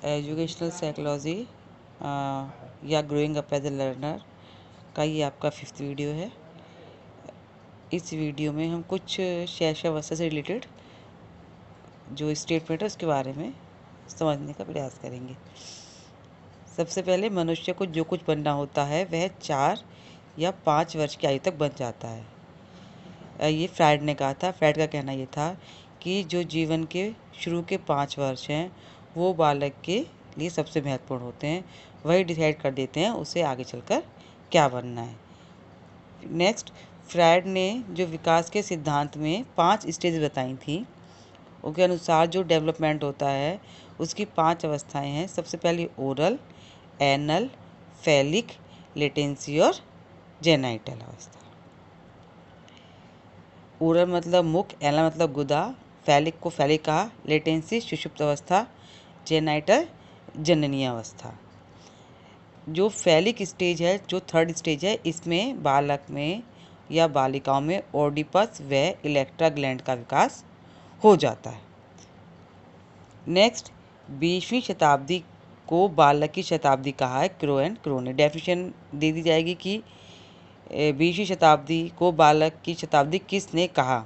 Educational psychology या growing up as a learner का ये आपका 5th वीडियो है। इस वीडियो में हम कुछ शैशवावस्था से रिलेटेड जो स्टेटमेंट है उसके बारे में समझने का प्रयास करेंगे। सबसे पहले मनुष्य को जो कुछ बनना होता है वह 4 या 5 वर्ष की आयु तक बन जाता है। ये फ्रायड ने कहा था। फ्रायड का कहना ये था कि जो जीवन के शुरू के 5 वर्ष हैं वो बालक के लिए सबसे महत्वपूर्ण होते हैं। वही डिसाइड कर देते हैं उसे आगे चलकर क्या बनना है। नेक्स्ट, फ्रायड ने जो विकास के सिद्धांत में 5 स्टेज बताई थी उसके अनुसार जो डेवलपमेंट होता है उसकी 5 अवस्थाएं हैं। सबसे पहली ओरल, एनल, फैलिक, लेटेंसी और जेनाइटल अवस्था। ओरल मतलब मुख, एनल मतलब गुदा, फैलिक को फैलिक कहा, लेटेंसी सुषुप्त अवस्था, जेनाइटल जननीय अवस्था। जो फैलिक स्टेज है, जो 3rd स्टेज है, इसमें बालक में या बालिकाओं में ओडिपस व इलेक्ट्रा ग्लैंड का विकास हो जाता है। नेक्स्ट, 20वीं शताब्दी को बालक की शताब्दी कहा है। क्रो एंड क्रो ने डेफिनेशन दे दी जाएगी कि 20वीं शताब्दी को बालक की शताब्दी किसने कहा।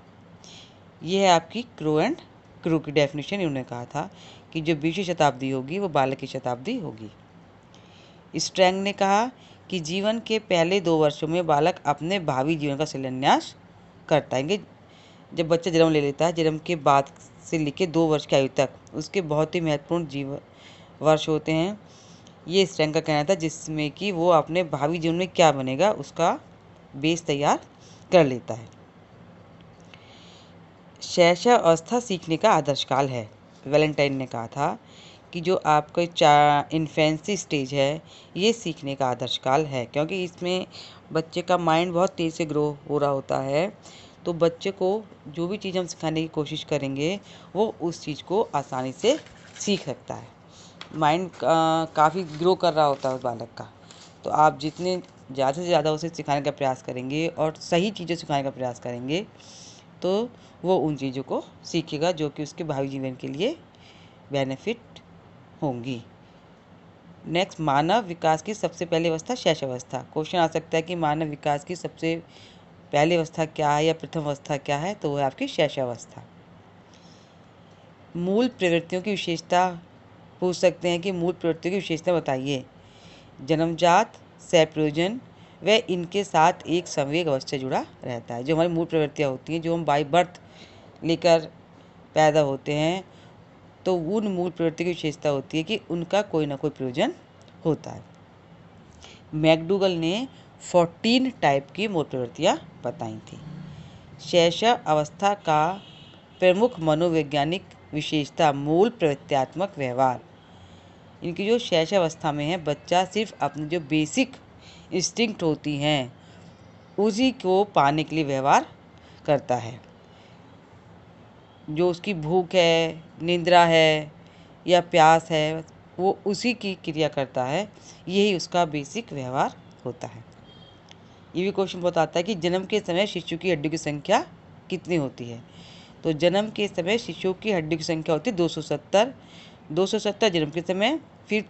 यह है आपकी क्रो एंड क्रू की डेफिनेशन। इन्होंने कहा था कि जो 20वीं शताब्दी होगी वो बालक की शताब्दी होगी। स्ट्रैंग ने कहा कि जीवन के पहले 2 वर्षों में बालक अपने भावी जीवन का शिलान्यास करता है। जब बच्चा जन्म ले लेता है, जन्म के बाद से लेकर 2 वर्ष की आयु तक उसके बहुत ही महत्वपूर्ण जीवन वर्ष होते हैं। ये स्ट्रैंग का कहना था, जिसमें कि वो अपने भावी जीवन में क्या बनेगा उसका बेस तैयार कर लेता है। शैशव अवस्था सीखने का आदर्श काल है। वैलेंटाइन ने कहा था कि जो आपका इन्फेंसी स्टेज है ये सीखने का आदर्श काल है, क्योंकि इसमें बच्चे का माइंड बहुत तेज़ से ग्रो हो रहा होता है। तो बच्चे को जो भी चीज़ हम सिखाने की कोशिश करेंगे वो उस चीज़ को आसानी से सीख सकता है। माइंड काफ़ी ग्रो कर रहा होता है उस बालक का। तो आप जितने ज़्यादा से ज़्यादा उसे सिखाने का प्रयास करेंगे और सही चीज़ें सिखाने का प्रयास करेंगे तो वो उन चीज़ों को सीखेगा जो कि उसके भावी जीवन के लिए बेनिफिट होंगी। नेक्स्ट, मानव विकास की सबसे पहली अवस्था शैशवावस्था। क्वेश्चन आ सकता है कि मानव विकास की सबसे पहली अवस्था क्या है या प्रथम अवस्था क्या है, तो वो है आपकी शैशवावस्था। मूल प्रवृत्तियों की विशेषता पूछ सकते हैं कि मूल प्रवृत्तियों की विशेषता बताइए। जन्मजात, सप्रयोजन व इनके साथ एक संवेग अवस्था जुड़ा रहता है। जो हमारी मूल प्रवृत्तियाँ होती हैं, जो हम बाई बर्थ लेकर पैदा होते हैं, तो उन मूल प्रवृत्ति की विशेषता होती है कि उनका कोई ना कोई प्रयोजन होता है। मैकडूगल ने 14 टाइप की मूल प्रवृत्तियाँ बताई थी। शैशव अवस्था का प्रमुख मनोवैज्ञानिक विशेषता मूल प्रवृत्त्यात्मक व्यवहार। इनकी जो शैशव अवस्था में है बच्चा सिर्फ अपनी जो बेसिक इंस्टिंक्ट होती हैं उसी को पाने के लिए व्यवहार करता है। जो उसकी भूख है, निद्रा है या प्यास है, वो उसी की क्रिया करता है। यही उसका बेसिक व्यवहार होता है। ये भी क्वेश्चन बताता है कि जन्म के समय शिशु की हड्डियों की संख्या कितनी होती है। तो जन्म के समय शिशु की हड्डियों की संख्या होती है 270 जन्म के समय। फिर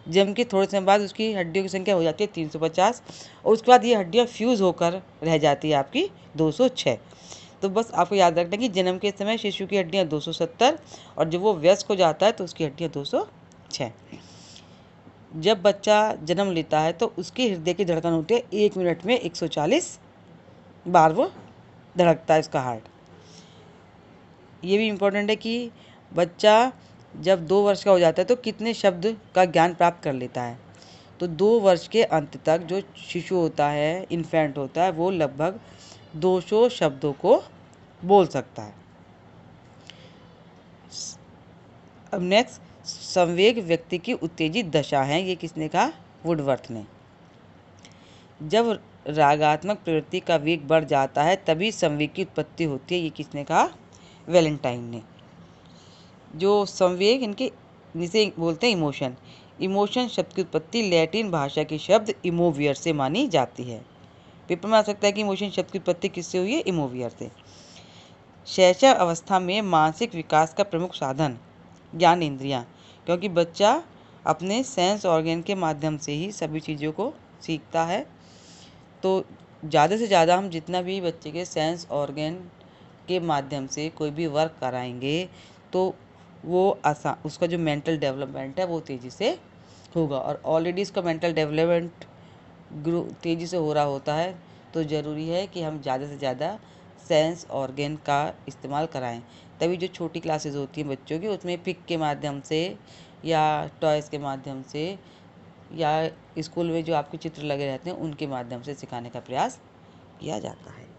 जन्म के थोड़े समय बाद उसकी हड्डियों की संख्या हो जाती है 350 और उसके बाद ये हड्डियाँ फ्यूज़ होकर रह जाती है आपकी 206। तो बस आपको याद रखना कि जन्म के समय शिशु की हड्डियाँ 270 और जब वो वयस्क हो जाता है तो उसकी हड्डियाँ 206। जब बच्चा जन्म लेता है तो उसके हृदय की धड़कन होती है 1 मिनट में 140 बार वो धड़कता है उसका हार्ट। ये भी इम्पोर्टेंट है कि बच्चा जब 2 वर्ष का हो जाता है तो कितने शब्द का ज्ञान प्राप्त कर लेता है। तो 2 वर्ष के अंत तक जो शिशु होता है, इन्फेंट होता है, वो लगभग 200 शब्दों को बोल सकता है। अब नेक्स्ट, संवेग व्यक्ति की उत्तेजित दशा है। ये किसने कहा? वुडवर्थ ने। जब रागात्मक प्रवृत्ति का वेग बढ़ जाता है तभी संवेग की उत्पत्ति होती है। ये किसने कहा? वैलेंटाइन ने। जो संवेग, इनके जिसे बोलते हैं इमोशन। इमोशन शब्द की उत्पत्ति लैटिन भाषा के शब्द इमोवियर से मानी जाती है। पेपर में आ सकता है कि इमोशन शब्द की उत्पत्ति किससे हुई है? इमोवियर से। शैशव अवस्था में मानसिक विकास का प्रमुख साधन ज्ञान इंद्रियां। क्योंकि बच्चा अपने सेंस ऑर्गन के माध्यम से ही सभी चीज़ों को सीखता है। तो ज़्यादा से ज़्यादा हम जितना भी बच्चे के सेंस ऑर्गन के माध्यम से कोई भी वर्क कराएंगे तो वो उसका जो मेंटल डेवलपमेंट है वो तेज़ी से होगा। और ऑलरेडी इसका मेंटल डेवलपमेंट ग्रो तेज़ी से हो रहा होता है, तो ज़रूरी है कि हम ज़्यादा से ज़्यादा सेंस ऑर्गन का इस्तेमाल कराएं। तभी जो छोटी क्लासेस होती हैं बच्चों की, उसमें पिक के माध्यम से या टॉयज़ के माध्यम से या स्कूल में जो आपके चित्र लगे रहते हैं उनके माध्यम से सिखाने का प्रयास किया जाता है।